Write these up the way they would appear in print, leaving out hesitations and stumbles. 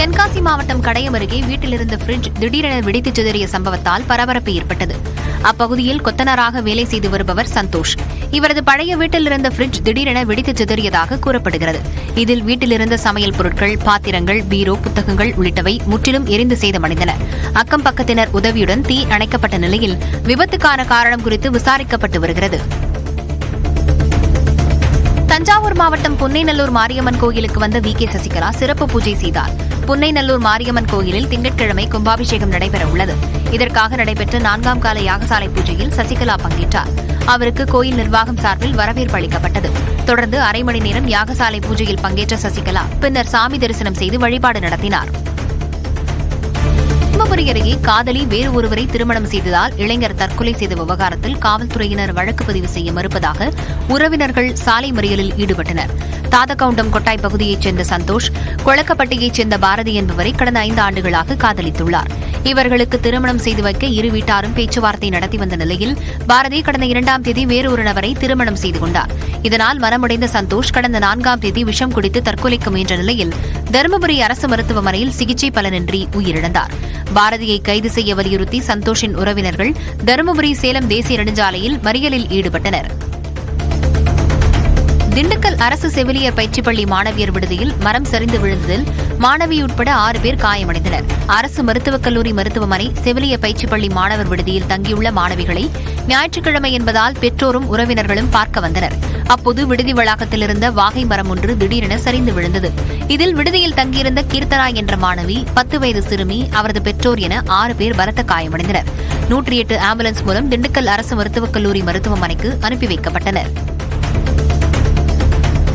தென்காசி மாவட்டம் கடையம் அருகே வீட்டில் இருந்த பிரிட்ஜ் திடீரென வெடித்து சிதறிய சம்பவத்தால் பரபரப்பு ஏற்பட்டது. அப்பகுதியில் கொத்தனாராக வேலை செய்து வருபவர் சந்தோஷ். இவரது பழைய வீட்டில் இருந்த பிரிட்ஜ் திடீரென வெடித்து சிதறியதாக கூறப்படுகிறது. இதில் வீட்டில் இருந்த சமையல் பொருட்கள், பாத்திரங்கள், பீரோ, புத்தகங்கள் உள்ளிட்டவை முற்றிலும் எரிந்து சேதமடைந்தன. அக்கம் பக்கத்தினர் உதவியுடன் தீ அணைக்கப்பட்ட நிலையில் விபத்துக்கான காரணம் குறித்து விசாரிக்கப்பட்டு வருகிறது. தஞ்சாவூர் மாவட்டம் புன்னைநல்லூர் மாரியம்மன் கோயிலுக்கு வந்த வி.கே. சசிகலா சிறப்பு பூஜை செய்தார். புன்னைநல்லூர் மாரியம்மன் கோயிலில் திங்கட்கிழமை கும்பாபிஷேகம் நடைபெற உள்ளது. இதற்காக நடைபெற்ற 4ஆம் கால யாகசாலை பூஜையில் சசிகலா பங்கேற்றார். அவருக்கு கோயில் நிர்வாகம் சார்பில் வரவேற்பு அளிக்கப்பட்டது. தொடர்ந்து அரை மணி நேரம் யாகசாலை பூஜையில் பங்கேற்ற சசிகலா பின்னர் சாமி தரிசனம் செய்து வழிபாடு நடத்தினார். தர்மபுரி அருகே காதலி வேறு ஒருவரை திருமணம் செய்ததால் இளைஞர் தற்கொலை செய்த விவகாரத்தில் காவல்துறையினர் வழக்கு பதிவு செய்ய மறுப்பதாக உறவினர்கள் சாலை மறியலில் ஈடுபட்டனர். தாதகவுண்டம் கொட்டாய் பகுதியைச் சேர்ந்த சந்தோஷ், கொளக்கப்பட்டியைச் சேர்ந்த பாரதி என்பவரை கடந்த 5 ஆண்டுகளாக காதலித்துள்ளார். இவர்களுக்கு திருமணம் செய்து வைக்க இரு வீட்டாரும் பேச்சுவார்த்தை நடத்தி வந்த நிலையில் பாரதி கடந்த 2ஆம் தேதி வேறு ஒரு நபரை திருமணம் செய்து கொண்டார். இதனால் மனமுடைந்த சந்தோஷ் கடந்த 4ஆம் தேதி விஷம் குடித்து தற்கொலைக்கு முயன்ற நிலையில் தருமபுரி அரசு மருத்துவமனையில் சிகிச்சை பலனின்றி உயிரிழந்தார். பாரதியை கைது செய்ய வலியுறுத்தி சந்தோஷின் உறவினர்கள் தருமபுரி சேலம் தேசிய நெடுஞ்சாலையில் மறியலில் ஈடுபட்டனர். திண்டுக்கல் அரசு செவிலியர் பயிற்சிப் பள்ளி மாணவியர் விடுதியில் மரம் சரிந்து விழுந்ததில் மாணவி உட்பட 6 பேர் காயமடைந்தனர். அரசு மருத்துவக் கல்லூரி மருத்துவமனை செவிலியர் பயிற்சிப் பள்ளி மாணவர் விடுதியில் தங்கியுள்ள மாணவிகளை ஞாயிற்றுக்கிழமை என்பதால் பெற்றோரும் உறவினர்களும் பார்க்க வந்தனர். அப்போது விடுதி வளாகத்தில் இருந்த வாகை மரம் ஒன்று திடீரென சரிந்து விழுந்தது. இதில் விடுதியில் தங்கியிருந்த கீர்த்தனா என்ற மாணவி, 10 வயது சிறுமி, அவரது பெற்றோர் என 6 பேர் பலத்த காயமடைந்தனர். 108 ஆம்புலன்ஸ் மூலம் திண்டுக்கல் அரசு மருத்துவக் கல்லூரி மருத்துவமனைக்கு அனுப்பி வைக்கப்பட்டனர்.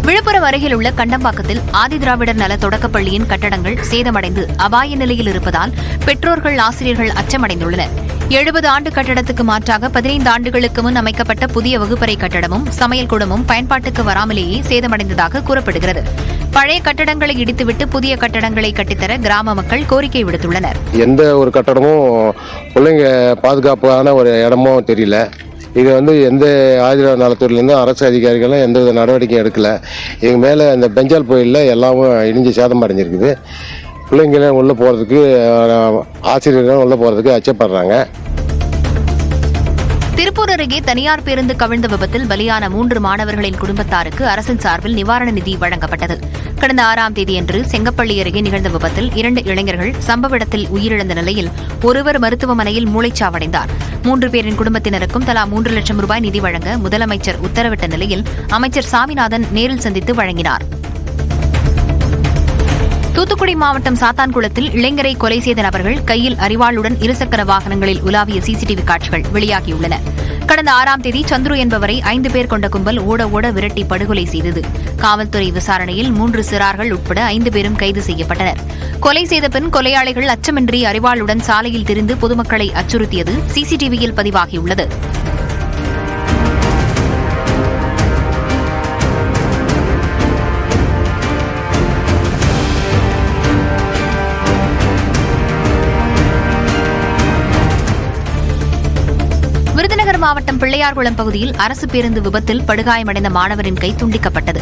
விழுப்புரம் அருகில் உள்ள கண்டம்பாக்கத்தில் ஆதிதிராவிடர் நல தொடக்கப்பள்ளியின் கட்டடங்கள் சேதமடைந்து அபாய நிலையில் இருப்பதால் பெற்றோர்கள், ஆசிரியர்கள் அச்சமடைந்துள்ளனர். 70 ஆண்டு கட்டடத்துக்கு மாற்றாக 15 ஆண்டுகளுக்கு முன் அமைக்கப்பட்ட புதிய வகுப்பறை கட்டடமும் சமையல் கூடமும் பயன்பாட்டுக்கு வராமலேயே சேதமடைந்ததாக கூறப்படுகிறது. பழைய கட்டடங்களை இடித்துவிட்டு புதிய கட்டடங்களை கட்டித்தர கிராம மக்கள் கோரிக்கை விடுத்துள்ளனர். எந்த ஒரு கட்டடமும் பிள்ளைங்க பாதுகாப்பான ஒரு இடமும் தெரியல. இது எந்த ஆதிதிராவிடர் நலத்துறையிலேருந்து அரசு அதிகாரிகளும் எந்தவித நடவடிக்கையும் எடுக்கல. எங்கள் மேலே இந்த பெஞ்சால் புயலில் எல்லாமும் இடிஞ்சு சேதம் அடைஞ்சிருக்குது. பிள்ளைங்களும் உள்ளே போகிறதுக்கு, ஆசிரியர்களும் உள்ளே போகிறதுக்கு அச்சப்படுறாங்க. திருப்பூர் அருகே தனியார் பேருந்து கவிழ்ந்த விபத்தில் பலியான 3 மாணவர்களின் குடும்பத்தாருக்கு அரசின் சார்பில் நிவாரண நிதி வழங்கப்பட்டது. கடந்த 6ஆம் தேதியன்று செங்கப்பள்ளி அருகே நிகழ்ந்த விபத்தில் 2 இளைஞர்கள் சம்பவ இடத்தில் உயிரிழந்த நிலையில் ஒருவர் மருத்துவமனையில் மூளைச்சாவடைந்தார். 3 பேரின் குடும்பத்தினருக்கும் தலா 3 லட்சம் ரூபாய் நிதி வழங்க முதலமைச்சர் உத்தரவிட்ட நிலையில் அமைச்சர் சாமிநாதன் நேரில் சந்தித்து வழங்கினார். தூத்துக்குடி மாவட்டம் சாத்தான்குளத்தில் இளைஞரை கொலை செய்த நபர்கள் கையில் அரிவாளுடன் இருசக்கர வாகனங்களில் உலாவிய சிசிடிவி காட்சிகள் வெளியாகியுள்ளன. கடந்த 6ஆம் தேதி சந்துரு என்பவரை 5 பேர் கொண்ட கும்பல் ஓட ஓட விரட்டி படுகொலை செய்தது. காவல்துறை விசாரணையில் 3 சிறார்கள் உட்பட 5 பேரும் கைது செய்யப்பட்டனர். கொலை செய்த பின் கொலையாளிகள் அச்சமின்றி அரிவாளுடன் சாலையில் திரிந்து பொதுமக்களை அச்சுறுத்தியது சிசிடிவியில் பதிவாகியுள்ளது. விருதுநகர் மாவட்டம் பிள்ளையார்குளம் பகுதியில் அரசு பேருந்து விபத்தில் படுகாயமடைந்த மாணவரின் கை துண்டிக்கப்பட்டது.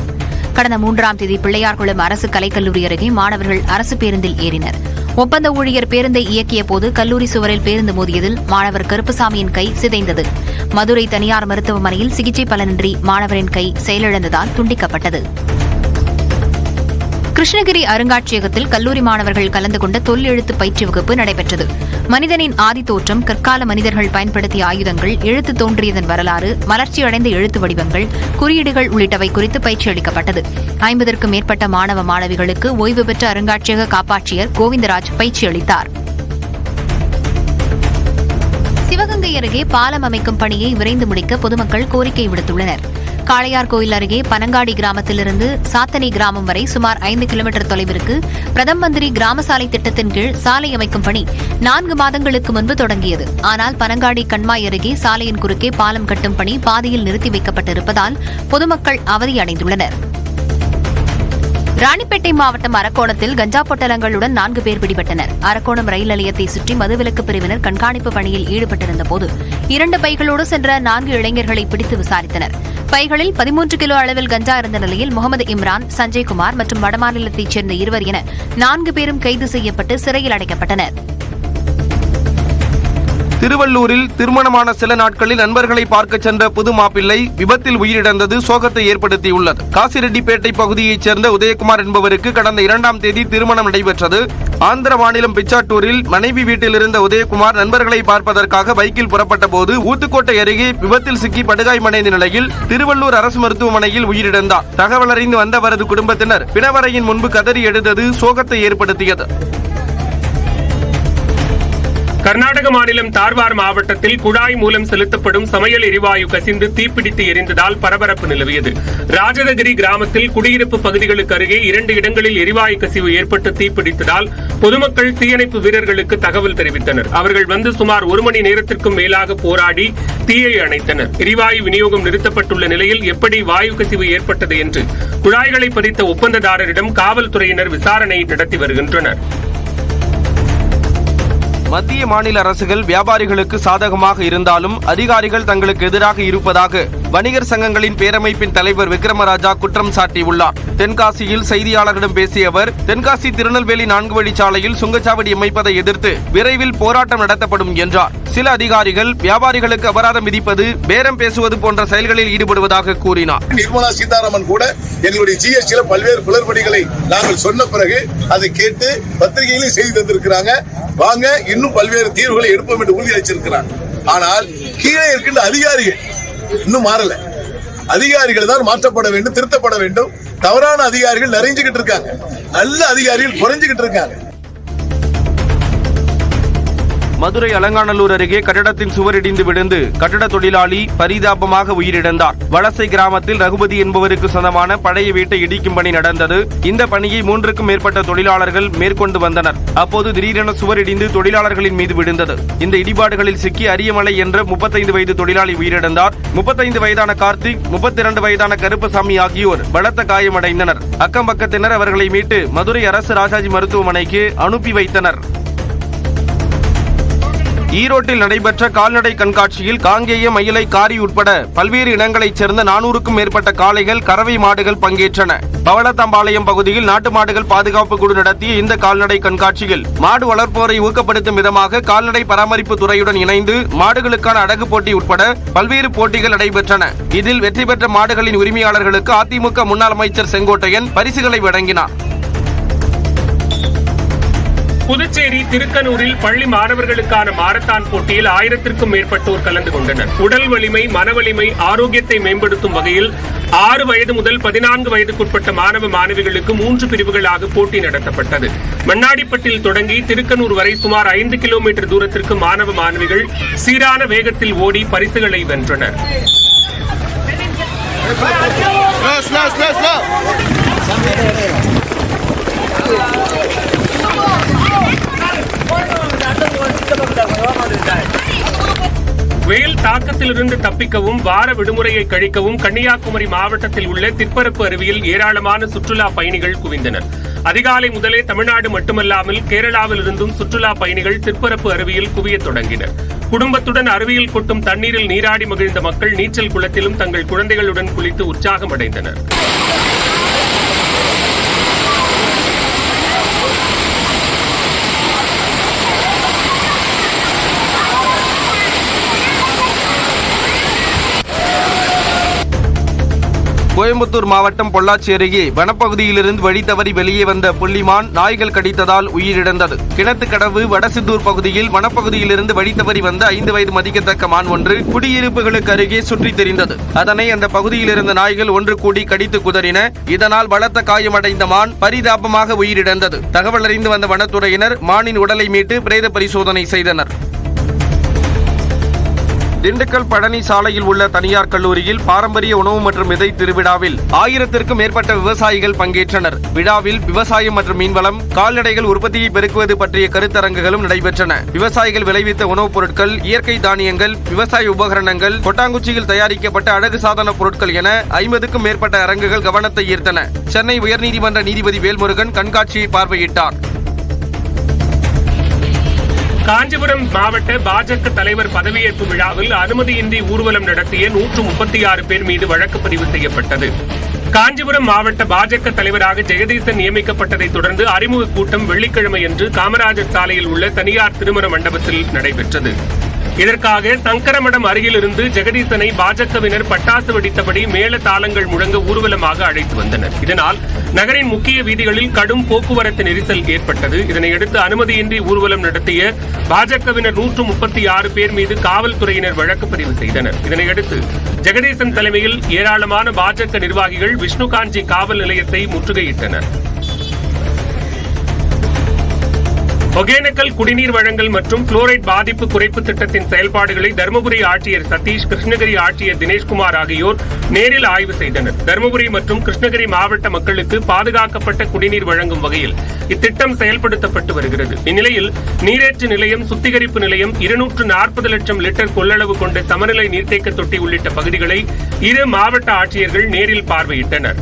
கடந்த 3ஆம் தேதி பிள்ளையார்குளம் அரசு கலைக்கல்லூரி அருகே மாணவர்கள் அரசு பேருந்தில் ஏறினர். ஒப்பந்த ஊழியர் பேருந்தை இயக்கிய போது கல்லூரி சுவரில் பேருந்து மோதியதில் மாணவர் கருப்புசாமியின் கை சிதைந்தது. மதுரை தனியார் மருத்துவமனையில் சிகிச்சை பலனின்றி மாணவரின் கை செயலிழந்ததால் துண்டிக்கப்பட்டது. கிருஷ்ணகிரி அருங்காட்சியகத்தில் கல்லூரி மாணவர்கள் கலந்து கொண்ட தொல்லெழுத்து பயிற்சி வகுப்பு நடைபெற்றது. மனிதனின் ஆதி தோற்றம், கற்கால மனிதர்கள் பயன்படுத்திய ஆயுதங்கள், எழுத்து தோன்றியதன் வரலாறு, மலர்ச்சியடைந்த எழுத்து வடிவங்கள், குறியீடுகள் உள்ளிட்டவை குறித்து பயிற்சி அளிக்கப்பட்டது. 50க்கும் மேற்பட்ட மாணவ மாணவிகளுக்கு ஓய்வு பெற்ற அருங்காட்சியக காப்பாட்சியர் கோவிந்தராஜ் பயிற்சி அளித்தார். சிவகங்கை அருகே பாலம் அமைக்கும் பணியை விரைந்து முடிக்க பொதுமக்கள் கோரிக்கை விடுத்துள்ளனர். காளையார் கோயில் அருகே பனங்காடி கிராமத்திலிருந்து சாத்தனை கிராமம் வரை சுமார் 5 கிலோமீட்டர் தொலைவிற்கு பிரதம மந்திரி கிராம சாலை திட்டத்தின் கீழ் சாலை அமைக்கும் பணி 4 மாதங்களுக்கு முன்பு தொடங்கியது. ஆனால் பனங்காடி கண்மாய் அருகே சாலையின் குறுக்கே பாலம் கட்டும் பணி பாதியில் நிறுத்தி வைக்கப்பட்டிருப்பதால் பொதுமக்கள் அவதியடைந்துள்ளனர். ராணிப்பேட்டை மாவட்டம் அரக்கோணத்தில் கஞ்சா பொட்டலங்களுடன் 4 பேர் பிடிபட்டனர். அரக்கோணம் ரயில் நிலையத்தை சுற்றி மதுவிலக்கு பிரிவினர் கண்காணிப்பு பணியில் ஈடுபட்டிருந்தபோது 2 பைகளோடு சென்ற 4 இளைஞர்களை பிடித்து விசாரித்தனர். பைகளில் 13 கிலோ அளவில் கஞ்சா இருந்த நிலையில் முகமது இம்ரான், சஞ்சய்குமார் மற்றும் வடமாநிலத்தைச் சேர்ந்த 2 என 4 பேரும் கைது செய்யப்பட்டு சிறையில் அடைக்கப்பட்டனர். திருவள்ளூரில் திருமணமான சில நாட்களில் நண்பர்களை பார்க்க சென்ற புது மாப்பிள்ளை விபத்தில் உயிரிழந்தது சோகத்தை ஏற்படுத்தியுள்ளது. காசிரெட்டிப்பேட்டை பகுதியைச் சேர்ந்த உதயகுமார் என்பவருக்கு கடந்த 2ஆம் தேதி திருமணம் நடைபெற்றது. ஆந்திர மாநிலம் பிச்சாட்டூரில் மனைவி வீட்டில் இருந்த உதயகுமார் நண்பர்களை பார்ப்பதற்காக பைக்கில் புறப்பட்ட போது ஊத்துக்கோட்டை அருகே விபத்தில் சிக்கி படுகாயமடைந்த நிலையில் திருவள்ளூர் அரசு மருத்துவமனையில் உயிரிழந்தார். தகவல் அறிந்து வந்த அவரது குடும்பத்தினர் பிணவரையின் முன்பு கதறி எழுந்தது சோகத்தை ஏற்படுத்தியது. கர்நாடக மாநிலம் தார்வார் மாவட்டத்தில் குழாய் மூலம் செலுத்தப்படும் சமையல் எரிவாயு கசிந்து தீப்பிடித்து எரிந்ததால் பரபரப்பு நிலவியது. ராஜதகிரி கிராமத்தில் குடியிருப்பு பகுதிகளுக்கு அருகே 2 இடங்களில் எரிவாயு கசிவு ஏற்பட்டு தீப்பிடித்ததால் பொதுமக்கள் தீயணைப்பு வீரர்களுக்கு தகவல் தெரிவித்தனர். அவர்கள் வந்து சுமார் 1 மணி நேரத்திற்கும் மேலாக போராடி தீயை அணைத்தனர். எரிவாயு விநியோகம் நிறுத்தப்பட்டுள்ள நிலையில் எப்படி வாயு கசிவு ஏற்பட்டது என்று குழாய்களை பதித்த ஒப்பந்ததாரரிடம் காவல்துறையினர் விசாரணை நடத்தி வருகின்றனர். மத்திய மாநில அரசுகள் வியாபாரிகளுக்கு சாதகமாக இருந்தாலும் அதிகாரிகள் தங்களுக்கு எதிராக இருப்பதாக வணிகர் சங்கங்களின் பேரமைப்பின் தலைவர் விக்ரமராஜா குற்றம் சாட்டியுள்ளார். தென்காசியில் செய்தியாளர்களிடம் பேசிய அவர், தென்காசி திருநெல்வேலி 4 வழிச்சாலையில் சுங்கச்சாவடி அமைப்பதை எதிர்த்து விரைவில் போராட்டம் நடத்தப்படும் என்றார். சில அதிகாரிகள் வியாபாரிகளுக்கு அபராதம் விதிப்பது, பேரம் பேசுவது போன்ற செயல்களில் ஈடுபடுவதாக கூறினார். நிர்மலா சீதாராமன் கூட எங்களுடைய ஜிஎஸ்டியில பல்வேறு குளறுபடிகளை நாங்கள் சொன்ன பிறகு அதை கேட்டு பத்திரிகையிலும் செய்தி தந்திருக்கிறாங்க. வாங்க, இன்னும் பல்வேறு தீர்வுகளை எடுப்போம் என்று உறுதியளிச்சிருக்கிறாங்க. ஆனால் கீழே இருக்கின்ற அதிகாரிகள் இன்னும் மாறல. அதிகாரிகள் தான் மாற்றப்பட வேண்டும், திருத்தப்பட வேண்டும். தவறான அதிகாரிகள் நிறைஞ்சுகிட்டு இருக்காங்க, நல்ல அதிகாரிகள் குறைஞ்சுகிட்டு இருக்காங்க. மதுரை அலங்காநல்லூர் அருகே கட்டடத்தின் சுவர் இடிந்து விழுந்து கட்டட தொழிலாளி பரிதாபமாக உயிரிழந்தார். வலசை கிராமத்தில் ரகுபதி என்பவருக்கு சொந்தமான பழைய வீட்டை இடிக்கும் பணி நடந்தது. இந்த பணியை 3க்கும் மேற்பட்ட தொழிலாளர்கள் மேற்கொண்டு வந்தனர். அப்போது திடீரென சுவர் இடிந்து தொழிலாளர்களின் மீது விழுந்தது. இந்த இடிபாடுகளில் சிக்கி அரியமலை என்ற 35 வயது தொழிலாளி உயிரிழந்தார். 35 வயதான கார்த்திக், 32 வயதான கருப்பசாமி ஆகியோர் பலத்த காயமடைந்தனர். அக்கம் பக்கத்தினர் அவர்களை மீட்டு மதுரை அரசு ராஜாஜி மருத்துவமனைக்கு அனுப்பி வைத்தனர். ஈரோட்டில் நடைபெற்ற கால்நடை கண்காட்சியில் காங்கேயம், மயிலை, காரி உட்பட பல்வேறு இனங்களைச் சேர்ந்த 400க்கும் மேற்பட்ட காளைகள், கறவை மாடுகள் பங்கேற்றன. பவளத்தம்பாளையம் பகுதியில் நாட்டு மாடுகள் பாதுகாப்பு குழு நடத்திய இந்த கால்நடை கண்காட்சியில் மாடு வளர்ப்போரை ஊக்கப்படுத்தும் விதமாக கால்நடை பராமரிப்பு துறையுடன் இணைந்து மாடுகளுக்கான அடகு போட்டி உட்பட பல்வேறு போட்டிகள் நடைபெற்றன. இதில் வெற்றி பெற்ற மாடுகளின் உரிமையாளர்களுக்கு அதிமுக முன்னாள் அமைச்சர் செங்கோட்டையன் பரிசுகளை வழங்கினார். புதுச்சேரி திருக்கனூரில் பள்ளி மாணவர்களுக்கான மாரத்தான் போட்டியில் 1000க்கும் மேற்பட்டோர் கலந்து கொண்டனர். உடல் வலிமை, மனவலிமை, ஆரோக்கியத்தை மேம்படுத்தும் வகையில் 6 வயது முதல் 14 வயதுக்குட்பட்ட மாணவ மாணவிகளுக்கு 3 பிரிவுகளாக போட்டி நடத்தப்பட்டது. மண்ணாடிப்பட்டில் தொடங்கி திருக்கனூர் வரை சுமார் 5 கிலோமீட்டர் தூரத்திற்கு மாணவ மாணவிகள் சீரான வேகத்தில் ஓடி பரிசுகளை வென்றனர். வெயில் தாக்கத்திலிருந்து தப்பிக்கவும் வார விடுமுறையை கழிக்கவும் கன்னியாகுமரி மாவட்டத்தில் உள்ள திற்பரப்பு அருவியில் ஏராளமான சுற்றுலா பயணிகள் குவிந்தனர். அதிகாலை முதலே தமிழ்நாடு மட்டுமல்லாமல் கேரளாவில் இருந்தும் சுற்றுலா பயணிகள் திற்பரப்பு அருவியில் குவிய தொடங்கினர். குடும்பத்துடன் அருவியில் கொட்டும் தண்ணீரில் நீராடி மகிழ்ந்த மக்கள் நீச்சல் குளத்திலும் தங்கள் குழந்தைகளுடன் குளித்து உற்சாகம் அடைந்தனர். கோயம்புத்தூர் மாவட்டம் பொள்ளாச்சி அருகே வனப்பகுதியிலிருந்து வழி தவறி வெளியே வந்த புள்ளிமான் நாய்கள் கடித்ததால் உயிரிழந்தது. கிணத்துக்கடவு வடசித்தூர் பகுதியில் வனப்பகுதியிலிருந்து வழி தவறி வந்த 5 வயது மதிக்கத்தக்க மான் ஒன்று குடியிருப்புகளுக்கு அருகே சுற்றித் திரிந்தது. அதனை அந்த பகுதியில் இருந்த நாய்கள் ஒன்று கூடி கடித்து குதறின. இதனால் பலத்த காயமடைந்த மான் பரிதாபமாக உயிரிழந்தது. தகவல் அறிந்து வந்த வனத்துறையினர் மானின் உடலை மீட்டு பிரேத பரிசோதனை செய்தனர். திண்டுக்கல் பழனி சாலையில் உள்ள தனியார் கல்லூரியில் பாரம்பரிய உணவு மற்றும் விதை திருவிழாவில் 1000க்கும் மேற்பட்ட விவசாயிகள் பங்கேற்றனர். விழாவில் விவசாயம் மற்றும் மீன்வளம், கால்நடைகள் உற்பத்தியை பெருக்குவது பற்றிய கருத்தரங்குகளும் நடைபெற்றன. விவசாயிகள் விளைவித்த உணவுப் பொருட்கள், இயற்கை தானியங்கள், விவசாய உபகரணங்கள், கொட்டாங்குச்சியில் தயாரிக்கப்பட்ட அழகு சாதன பொருட்கள் என 50க்கும் மேற்பட்ட அரங்குகள் கவனத்தை ஈர்த்தன. சென்னை உயர்நீதிமன்ற நீதிபதி வேல்முருகன் கண்காட்சியை பார்வையிட்டார். காஞ்சிபுரம் மாவட்ட பாஜக தலைவர் பதவியேற்பு விழாவில் அனுமதியின்றி ஊர்வலம் நடத்திய 136 பேர் மீது வழக்கு பதிவு செய்யப்பட்டது. காஞ்சிபுரம் மாவட்ட பாஜக தலைவராக ஜெகதீசன் நியமிக்கப்பட்டதை தொடர்ந்து அறிமுக கூட்டம் வெள்ளிக்கிழமையன்று காமராஜர் சாலையில் உள்ள தனியார் திருமண மண்டபத்தில் நடைபெற்றது. இதற்காக சங்கரமடம் அருகிலிருந்து ஜெகதீசனை பாஜகவினர் பட்டாசு வெடித்தபடி மேள தாளங்கள் முழங்க ஊர்வலமாக அழைத்து வந்தனர். இதனால் நகரின் முக்கிய வீதிகளில் கடும் போக்குவரத்து நெரிசல் ஏற்பட்டது. இதனையடுத்து அனுமதியின்றி ஊர்வலம் நடத்திய பாஜகவினர் 136 பேர் மீது காவல்துறையினர் வழக்கு பதிவு செய்தனர். இதனையடுத்து ஜெகதீசன் தலைமையில் ஏராளமான பாஜக நிர்வாகிகள் விஷ்ணுகாஞ்சி காவல் நிலையத்தை முற்றுகையிட்டனர். ஒகேனக்கல் குடிநீர் வழங்கல் மற்றும் புளோரைட் பாதிப்பு குறைப்பு திட்டத்தின் செயல்பாடுகளை தருமபுரி ஆட்சியர் சதீஷ், கிருஷ்ணகிரி ஆட்சியர் தினேஷ்குமார் ஆகியோர் நேரில் ஆய்வு செய்தனர். தருமபுரி மற்றும் கிருஷ்ணகிரி மாவட்ட மக்களுக்கு பாதுகாக்கப்பட்ட குடிநீர் வழங்கும் வகையில் இத்திட்டம் செயல்படுத்தப்பட்டு வருகிறது. இந்நிலையில் நீரேற்று நிலையம், சுத்திகரிப்பு நிலையம், 240 லட்சம் லிட்டர் கொள்ளளவு கொண்ட சமநிலை நீர்த்தேக்க தொட்டி உள்ளிட்ட பகுதிகளை இரு மாவட்ட ஆட்சியர்கள் நேரில் பார்வையிட்டனர்.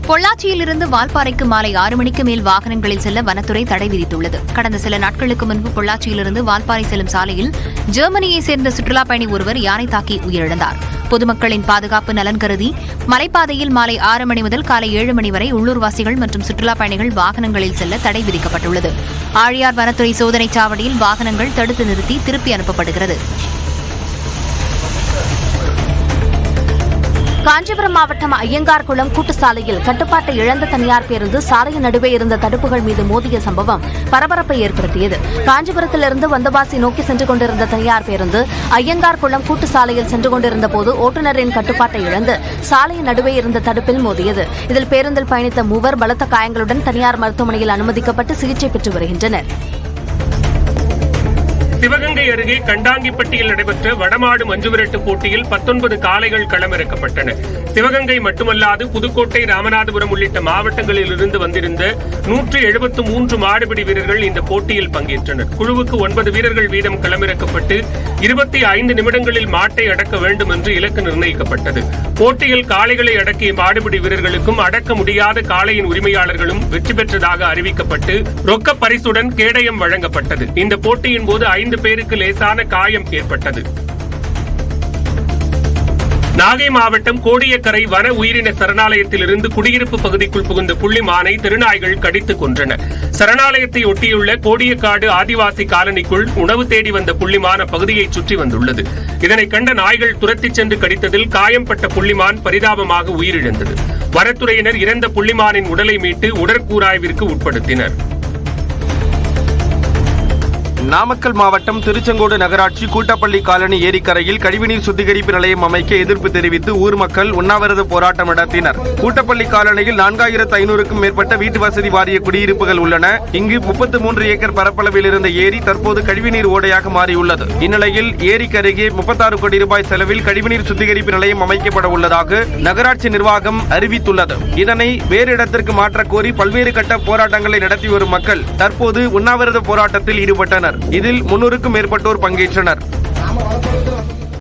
பொள்ளாச்சியிலிருந்து வால்பாறைக்கு மாலை 6 மணிக்கு மேல் வாகனங்களில் செல்ல வனத்துறை தடை விதித்துள்ளது. கடந்த சில நாட்களுக்கு முன்பு பொள்ளாச்சியிலிருந்து வால்பாறை செல்லும் சாலையில் ஜெர்மனியை சேர்ந்த சுற்றுலாப் பயணி ஒருவர் யானை தாக்கி உயிரிழந்தார். பொதுமக்களின் பாதுகாப்பு நலன் கருதி மலைப்பாதையில் மாலை 6 மணி முதல் காலை 7 மணி வரை உள்ளூர்வாசிகள் மற்றும் சுற்றுலாப் பயணிகள் வாகனங்களில் செல்ல தடை விதிக்கப்பட்டுள்ளது. ஆழியார் வனத்துறை சோதனைச் சாவடியில் வாகனங்கள் தடுத்து நிறுத்தி திருப்பி அனுப்பப்படுகிறது. காஞ்சிபுரம் மாவட்டம் ஐயங்கார்குளம் கூட்டு சாலையில் கட்டுப்பாட்டை இழந்த தனியார் பேருந்து சாலையின் நடுவே இருந்த தடுப்புகள் மீது மோதிய சம்பவம் பரபரப்பை ஏற்படுத்தியது. காஞ்சிபுரத்திலிருந்து வந்தவாசி நோக்கி சென்று கொண்டிருந்த தனியார் பேருந்து ஐயங்கார்குளம் கூட்டு சாலையில் சென்று கொண்டிருந்த போது ஓட்டுநரின் கட்டுப்பாட்டை இழந்து சாலையின் நடுவே இருந்த தடுப்பில் மோதியது. இதில் பேருந்தில் பயணித்த 3 பலத்த காயங்களுடன் தனியார் மருத்துவமனையில் அனுமதிக்கப்பட்டு சிகிச்சை பெற்று வருகின்றனர். சிவகங்கை அருகே கண்டாங்கிப்பட்டியில் நடைபெற்ற வடமாடு மஞ்சுவிரட்டு போட்டியில் 19 காளைகள் களமிறக்கப்பட்டன. சிவகங்கை மட்டுமல்லாது புதுக்கோட்டை, ராமநாதபுரம் உள்ளிட்ட மாவட்டங்களில் இருந்து வந்திருந்த 173 மாடுபிடி வீரர்கள் இந்த போட்டியில் பங்கேற்றனர். குழுவுக்கு 9 வீரர்கள் வீதம் களமிறக்கப்பட்டு 25 நிமிடங்களில் மாட்டை அடக்க வேண்டும் என்று இலக்கு நிர்ணயிக்கப்பட்டது. போட்டியில் காளைகளை அடக்கிய மாடுபிடி வீரர்களுக்கும் அடக்க முடியாத காளையின் உரிமையாளர்களும் வெற்றி பெற்றதாக அறிவிக்கப்பட்டு ரொக்க பரிசுடன் கேடயம் வழங்கப்பட்டது. இந்த போட்டியின் போது 5 பேருக்கு லேசான காயம் ஏற்பட்டது. நாகை மாவட்டம் கோடியக்கரை வன உயிரின சரணாலயத்தில் இருந்து குடியிருப்பு பகுதிக்குள் புகுந்த புள்ளிமானை திருநாய்கள் கடித்து கொன்றன. சரணாலயத்தை ஒட்டியுள்ள கோடியக்காடு ஆதிவாசி காலனிக்குள் உணவு தேடி வந்த புள்ளிமான் அப்பகுதியை சுற்றி வந்துள்ளது. இதனை கண்ட நாய்கள் துரத்திச் சென்று கடித்ததில் காயம்பட்ட புள்ளிமான் பரிதாபமாக உயிரிழந்தது. வனத்துறையினர் இறந்த புள்ளிமானின் உடலை மீட்டு உடற்கூராய்விற்கு உட்படுத்தினர். நாமக்கல் மாவட்டம் திருச்செங்கோடு நகராட்சி கூட்டப்பள்ளி காலனி ஏரிக்கரையில் கழிவுநீர் சுத்திகரிப்பு நிலையம் அமைக்க எதிர்ப்பு தெரிவித்து ஊர் மக்கள் உண்ணாவிரத போராட்டம் நடத்தினர். கூட்டப்பள்ளி காலனியில் 4500க்கும் மேற்பட்ட வீட்டு வசதி வாரிய குடியிருப்புகள் உள்ளன. இங்கு 33 ஏக்கர் பரப்பளவில் இருந்த ஏரி தற்போது கழிவுநீர் ஓடையாக மாறியுள்ளது. இந்நிலையில் ஏரிக்கு அருகே 36 கோடி ரூபாய் செலவில் கழிவுநீர் சுத்திகரிப்பு நிலையம் அமைக்கப்பட உள்ளதாக நகராட்சி நிர்வாகம் அறிவித்துள்ளது. இதனை வேறு இடத்திற்கு மாற்றக் கோரி பல்வேறு கட்ட போராட்டங்களை நடத்தி வரும் மக்கள் தற்போது உண்ணாவிரத போராட்டத்தில் ஈடுபட்டனர். இதில் 300க்கும் மேற்பட்டோர் பங்கேற்றனர்.